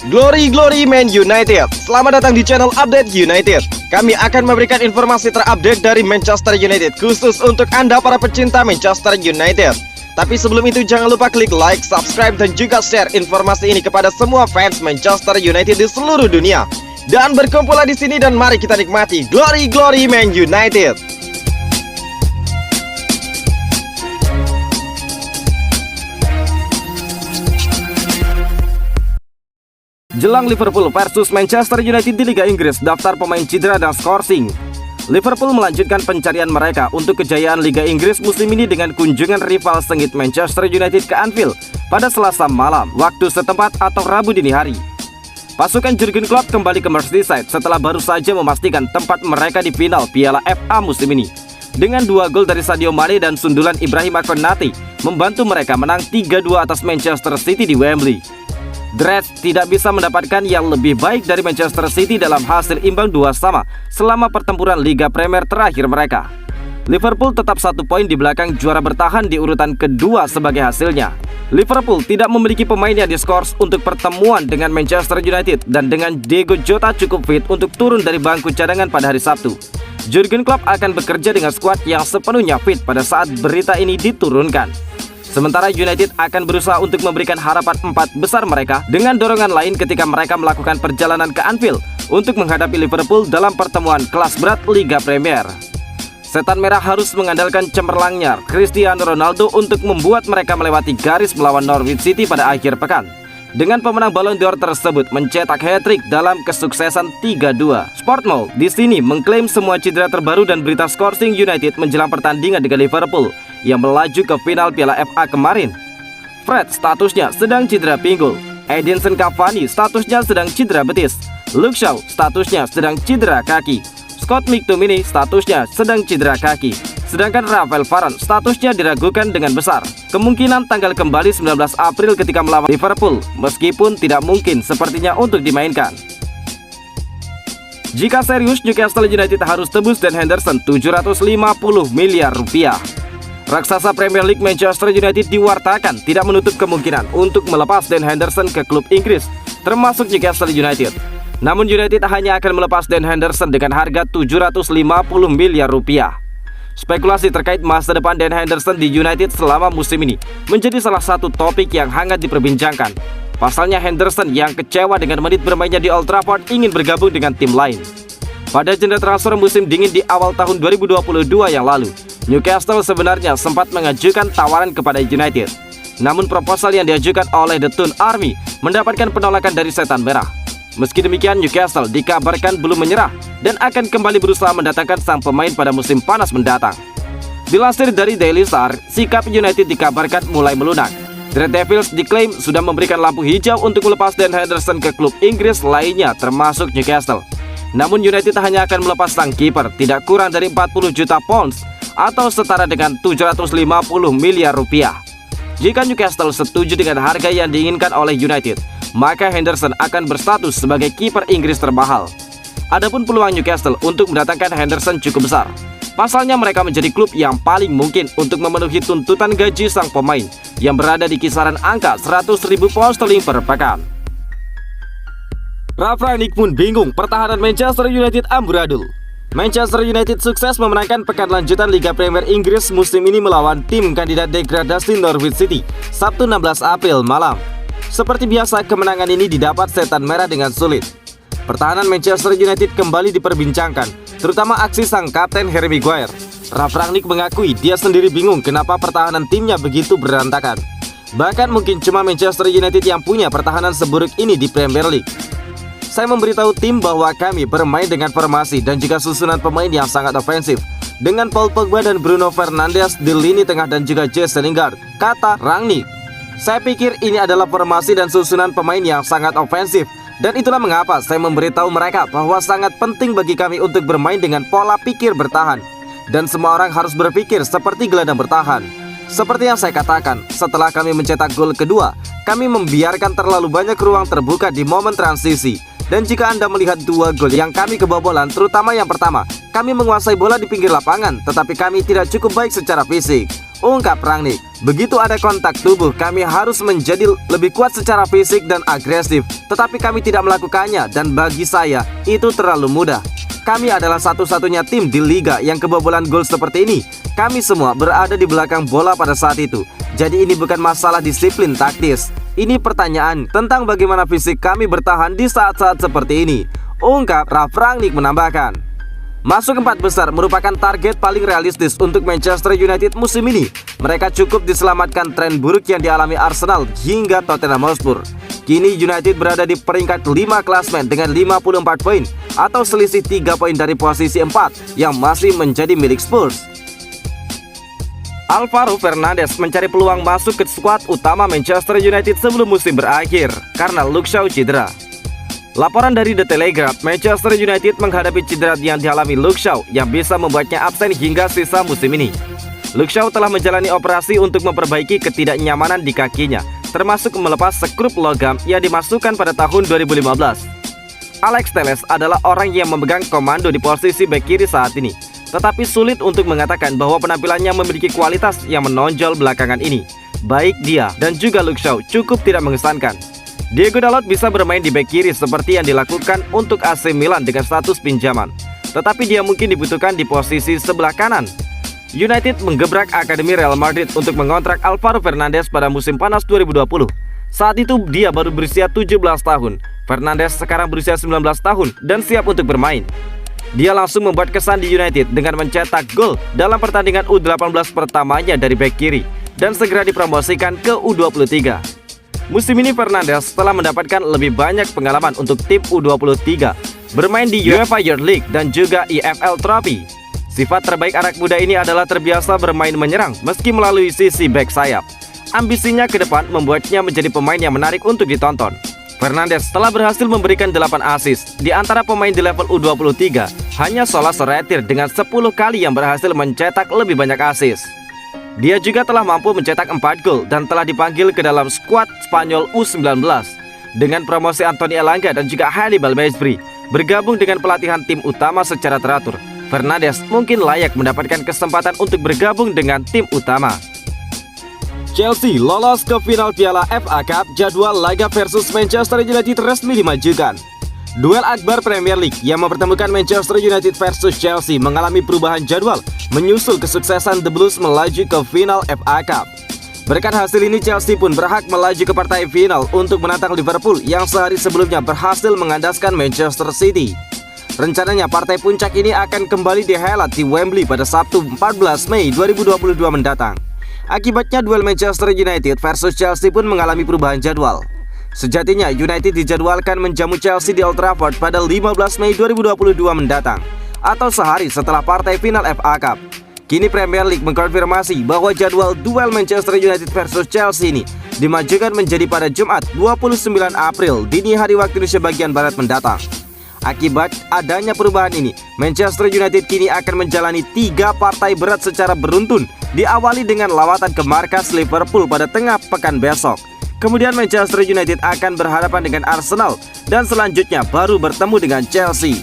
Glory Man United. Selamat datang di channel Update United. Kami akan memberikan informasi terupdate dari Manchester United khusus untuk Anda para pecinta Manchester United. Tapi sebelum itu jangan lupa klik like, subscribe dan juga share informasi ini kepada semua fans Manchester United di seluruh dunia. Dan berkumpullah di sini dan mari kita nikmati Glory Man United. Jelang Liverpool versus Manchester United di Liga Inggris, daftar pemain cedera dan skorsing. Liverpool melanjutkan pencarian mereka untuk kejayaan Liga Inggris musim ini dengan kunjungan rival sengit Manchester United ke Anfield pada Selasa malam waktu setempat atau Rabu dini hari. Pasukan Jurgen Klopp kembali ke Merseyside setelah baru saja memastikan tempat mereka di final Piala FA musim ini. Dengan 2 gol dari Sadio Mane dan sundulan Ibrahima Konate membantu mereka menang 3-2 atas Manchester City di Wembley. The Reds tidak bisa mendapatkan yang lebih baik dari Manchester City dalam hasil imbang 2-2 selama pertempuran Liga Premier terakhir mereka. Liverpool tetap 1 poin di belakang juara bertahan di urutan kedua sebagai hasilnya. Liverpool tidak memiliki pemain yang diskors untuk pertemuan dengan Manchester United dan dengan Diego Jota cukup fit untuk turun dari bangku cadangan pada hari Sabtu. Jurgen Klopp akan bekerja dengan skuad yang sepenuhnya fit pada saat berita ini diturunkan. Sementara United akan berusaha untuk memberikan harapan 4 besar mereka dengan dorongan lain ketika mereka melakukan perjalanan ke Anfield untuk menghadapi Liverpool dalam pertemuan kelas berat Liga Premier. Setan Merah harus mengandalkan cemerlangnya Cristiano Ronaldo untuk membuat mereka melewati garis melawan Norwich City pada akhir pekan. Dengan pemenang Ballon d'Or tersebut mencetak hat-trick dalam kesuksesan 3-2. Sportmall di sini mengklaim semua cedera terbaru dan berita skorsing United menjelang pertandingan dengan Liverpool yang melaju ke final Piala FA kemarin. Fred statusnya sedang cedera pinggul. Edinson Cavani statusnya sedang cedera betis. Luke Shaw statusnya sedang cedera kaki. Scott McTominay statusnya sedang cedera kaki. Sedangkan Rafael Varane statusnya diragukan dengan besar. Kemungkinan tanggal kembali 19 April ketika melawan Liverpool, meskipun tidak mungkin sepertinya untuk dimainkan. Jika serius, Newcastle United harus tebus Dan Henderson 750 miliar rupiah. Raksasa Premier League Manchester United diwartakan tidak menutup kemungkinan untuk melepas Dan Henderson ke klub Inggris, termasuk Newcastle United. Namun United hanya akan melepas Dan Henderson dengan harga 750 miliar rupiah. Spekulasi terkait masa depan Dan Henderson di United selama musim ini menjadi salah satu topik yang hangat diperbincangkan. Pasalnya Henderson yang kecewa dengan menit bermainnya di Old Trafford ingin bergabung dengan tim lain. Pada jendela transfer musim dingin di awal tahun 2022 yang lalu, Newcastle sebenarnya sempat mengajukan tawaran kepada United. Namun proposal yang diajukan oleh The Toon Army mendapatkan penolakan dari Setan Merah. Meski demikian, Newcastle dikabarkan belum menyerah dan akan kembali berusaha mendatangkan sang pemain pada musim panas mendatang. Dilansir dari Daily Star, sikap United dikabarkan mulai melunak. The Red Devils diklaim sudah memberikan lampu hijau untuk melepas Dan Henderson ke klub Inggris lainnya termasuk Newcastle. Namun United hanya akan melepas sang kiper tidak kurang dari 40 juta pounds atau setara dengan 750 miliar rupiah. Jika Newcastle setuju dengan harga yang diinginkan oleh United, maka Henderson akan berstatus sebagai kiper Inggris termahal. Adapun peluang Newcastle untuk mendatangkan Henderson cukup besar. Pasalnya mereka menjadi klub yang paling mungkin untuk memenuhi tuntutan gaji sang pemain yang berada di kisaran angka 100.000 pound sterling per pekan. Ralf Rangnick pun bingung, pertahanan Manchester United amburadul. Manchester United sukses memenangkan pekan lanjutan Liga Premier Inggris musim ini melawan tim kandidat degradasi Norwich City Sabtu 16 April malam. Seperti biasa, kemenangan ini didapat Setan Merah dengan sulit. Pertahanan Manchester United kembali diperbincangkan, terutama aksi sang kapten Harry Maguire. Ralf Rangnick mengakui dia sendiri bingung kenapa pertahanan timnya begitu berantakan. Bahkan mungkin cuma Manchester United yang punya pertahanan seburuk ini di Premier League. Saya memberitahu tim bahwa kami bermain dengan formasi dan juga susunan pemain yang sangat ofensif, dengan Paul Pogba dan Bruno Fernandes di lini tengah dan juga Jesse Lingard, kata Rangnick. Saya pikir ini adalah formasi dan susunan pemain yang sangat ofensif, dan itulah mengapa saya memberitahu mereka bahwa sangat penting bagi kami untuk bermain dengan pola pikir bertahan, dan semua orang harus berpikir seperti gelandang bertahan. Seperti yang saya katakan, setelah kami mencetak gol kedua, kami membiarkan terlalu banyak ruang terbuka di momen transisi. Dan jika Anda melihat 2 gol yang kami kebobolan, terutama yang pertama, kami menguasai bola di pinggir lapangan, tetapi kami tidak cukup baik secara fisik. Ungkap Rangnick, begitu ada kontak tubuh, kami harus menjadi lebih kuat secara fisik dan agresif. Tetapi kami tidak melakukannya dan bagi saya, itu terlalu mudah. Kami adalah satu-satunya tim di liga yang kebobolan gol seperti ini. Kami semua berada di belakang bola pada saat itu. Jadi ini bukan masalah disiplin taktis. Ini pertanyaan tentang bagaimana fisik kami bertahan di saat-saat seperti ini. Ungkap Ralf Rangnick menambahkan. Masuk 4 besar merupakan target paling realistis untuk Manchester United musim ini. Mereka cukup diselamatkan tren buruk yang dialami Arsenal hingga Tottenham Hotspur. Kini United berada di peringkat 5 klasmen dengan 54 poin atau selisih 3 poin dari posisi 4 yang masih menjadi milik Spurs. Alvaro Fernandes mencari peluang masuk ke skuad utama Manchester United sebelum musim berakhir karena Luke Shaw cedera. Laporan dari The Telegraph, Manchester United menghadapi cedera yang dialami Luke Shaw yang bisa membuatnya absen hingga sisa musim ini. Luke Shaw telah menjalani operasi untuk memperbaiki ketidaknyamanan di kakinya, termasuk melepas sekrup logam yang dimasukkan pada tahun 2015. Alex Telles adalah orang yang memegang komando di posisi bek kiri saat ini, tetapi sulit untuk mengatakan bahwa penampilannya memiliki kualitas yang menonjol belakangan ini. Baik dia dan juga Luke Shaw cukup tidak mengesankan. Diego Dalot bisa bermain di bek kiri seperti yang dilakukan untuk AC Milan dengan status pinjaman, tetapi dia mungkin dibutuhkan di posisi sebelah kanan. United menggebrak Akademi Real Madrid untuk mengontrak Alvaro Fernandes pada musim panas 2020. Saat itu dia baru berusia 17 tahun. Fernandes sekarang berusia 19 tahun dan siap untuk bermain. Dia langsung membuat kesan di United dengan mencetak gol dalam pertandingan U18 pertamanya dari bek kiri dan segera dipromosikan ke U23. Musim ini Fernandes telah mendapatkan lebih banyak pengalaman untuk tim U23, bermain di UEFA Youth League dan juga EFL Trophy. Sifat terbaik anak muda ini adalah terbiasa bermain menyerang meski melalui sisi bek sayap. Ambisinya ke depan membuatnya menjadi pemain yang menarik untuk ditonton. Fernandes telah berhasil memberikan 8 assist. Di antara pemain di level U23, hanya Solskjaer Retire dengan 10 kali yang berhasil mencetak lebih banyak assist. Dia juga telah mampu mencetak 4 gol dan telah dipanggil ke dalam skuad Spanyol U19. Dengan promosi Anthony Elanga dan juga Hannibal Mejbri bergabung dengan pelatihan tim utama secara teratur, Fernandes mungkin layak mendapatkan kesempatan untuk bergabung dengan tim utama. Chelsea lolos ke final Piala FA Cup, jadwal laga versus Manchester United resmi dimajukan. Duel akbar Premier League yang mempertemukan Manchester United versus Chelsea mengalami perubahan jadwal menyusul kesuksesan The Blues melaju ke final FA Cup. Berkat hasil ini Chelsea pun berhak melaju ke partai final untuk menantang Liverpool yang sehari sebelumnya berhasil mengandaskan Manchester City. Rencananya partai puncak ini akan kembali dihelat di Wembley pada Sabtu 14 Mei 2022 mendatang. Akibatnya duel Manchester United versus Chelsea pun mengalami perubahan jadwal. Sejatinya United dijadwalkan menjamu Chelsea di Old Trafford pada 15 Mei 2022 mendatang, atau sehari setelah partai final FA Cup. Kini Premier League mengkonfirmasi bahwa jadwal duel Manchester United versus Chelsea ini dimajukan menjadi pada Jumat 29 April dini hari waktu Indonesia bagian Barat mendatang. Akibat adanya perubahan ini, Manchester United kini akan menjalani 3 partai berat secara beruntun, diawali dengan lawatan ke markas Liverpool pada tengah pekan besok. Kemudian Manchester United akan berhadapan dengan Arsenal dan selanjutnya baru bertemu dengan Chelsea.